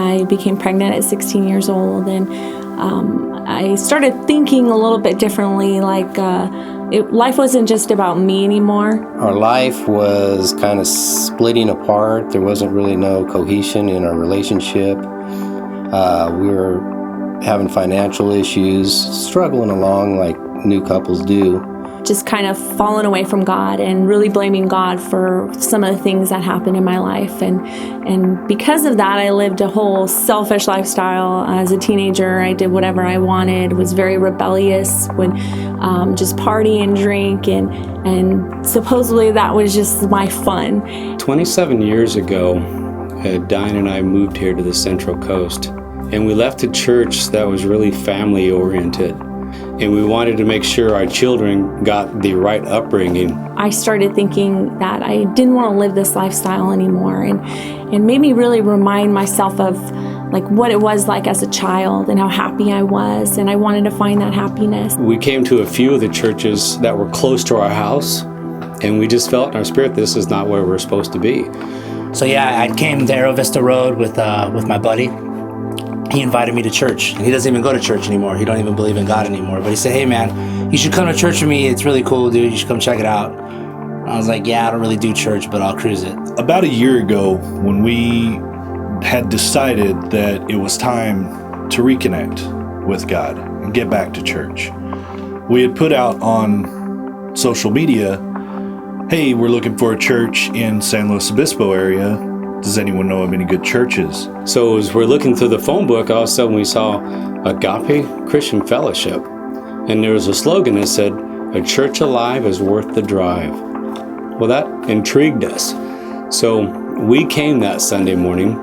I became pregnant at 16 years old, and I started thinking a little bit differently, life wasn't just about me anymore. Our life was kind of splitting apart. There wasn't really no cohesion in our relationship. We were having financial issues, struggling along like new couples do. Just kind of fallen away from God and really blaming God for some of the things that happened in my life. And because of that, I lived a whole selfish lifestyle. As a teenager, I did whatever I wanted, was very rebellious, would just party and drink, and supposedly that was just my fun. 27 years ago, Diane and I moved here to the Central Coast, and we left a church that was really family-oriented. And we wanted to make sure our children got the right upbringing. I started thinking that I didn't want to live this lifestyle anymore, and made me really remind myself of what it was like as a child and how happy I was, and I wanted to find that happiness. We came to a few of the churches that were close to our house, and we just felt in our spirit this is not where we're supposed to be. So yeah, I came to Arrow Vista Road with my buddy. He invited me to church. He doesn't even go to church anymore. He don't even believe in God anymore. But he said, hey man, you should come to church with me. It's really cool, dude. You should come check it out. I was like, yeah, I don't really do church, but I'll cruise it. About a year ago, when we had decided that it was time to reconnect with God and get back to church, we had put out on social media, hey, we're looking for a church in San Luis Obispo area. Does anyone know of any good churches? So as we're looking through the phone book, all of a sudden we saw Agape Christian Fellowship. And there was a slogan that said, a church alive is worth the drive. Well, that intrigued us. So we came that Sunday morning,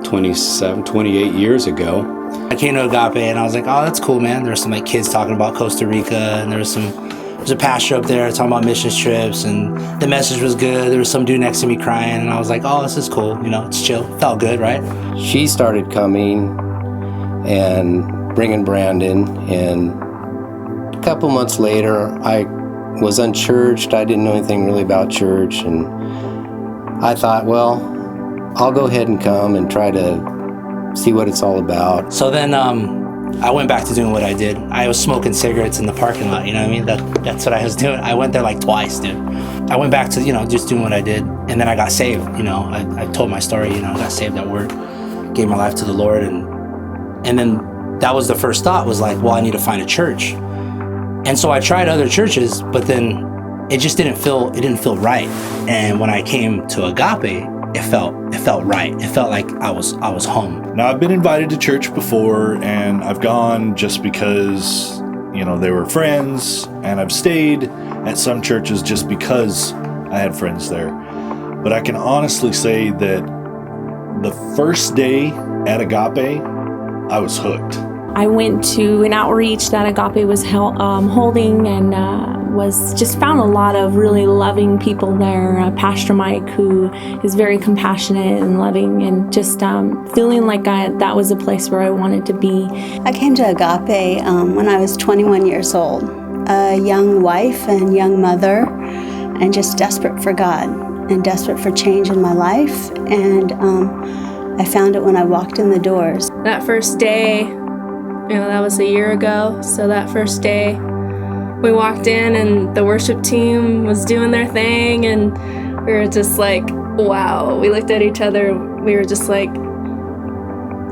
28 years ago. I came to Agape and I was like, oh, that's cool, man. There were some kids talking about Costa Rica, and there's a pastor up there talking about missions trips, and the message was good. There was some dude next to me crying, and I was like, oh, this is cool. It's chill. Felt good, right? She started coming and bringing Brandon, and a couple months later, I was unchurched. I didn't know anything really about church, and I thought, well, I'll go ahead and come and try to see what it's all about. So then I went back to doing what I did. I was smoking cigarettes in the parking lot, you know what I mean? That's what I was doing. I went there twice, dude. I went back to, just doing what I did. And then I got saved, I told my story, I got saved at work, gave my life to the Lord. And then that was the first thought, was well, I need to find a church. And so I tried other churches, but then it just didn't feel right. And when I came to Agape, it felt right. It felt like I was home. Now, I've been invited to church before, and I've gone just because, they were friends, and I've stayed at some churches just because I had friends there. But I can honestly say that the first day at Agape, I was hooked. I went to an outreach that Agape was holding, and found a lot of really loving people there. Pastor Mike, who is very compassionate and loving, and just feeling like that was a place where I wanted to be. I came to Agape when I was 21 years old, a young wife and young mother, and just desperate for God and desperate for change in my life. And I found it when I walked in the doors. That first day, that was a year ago. So that first day, we walked in and the worship team was doing their thing, and we were just like, wow. We looked at each other, we were just like,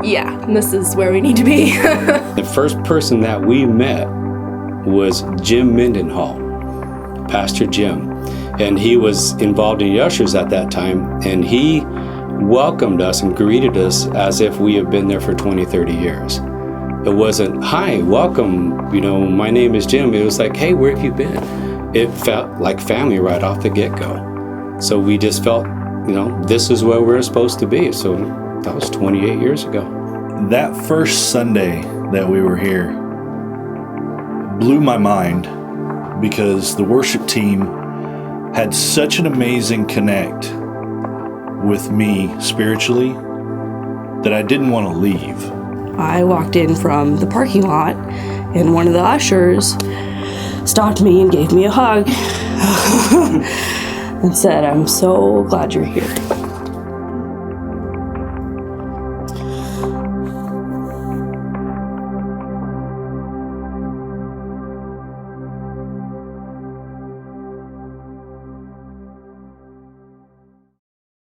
yeah, this is where we need to be. The first person that we met was Jim Mendenhall, Pastor Jim. And he was involved in ushers at that time, and he welcomed us and greeted us as if we have been there for 20, 30 years. It wasn't, hi, welcome, my name is Jim. It was like, hey, where have you been? It felt like family right off the get-go. So we just felt, this is where we're supposed to be. So that was 28 years ago. That first Sunday that we were here blew my mind, because the worship team had such an amazing connect with me spiritually that I didn't want to leave. I walked in from the parking lot, and one of the ushers stopped me and gave me a hug and said, I'm so glad you're here.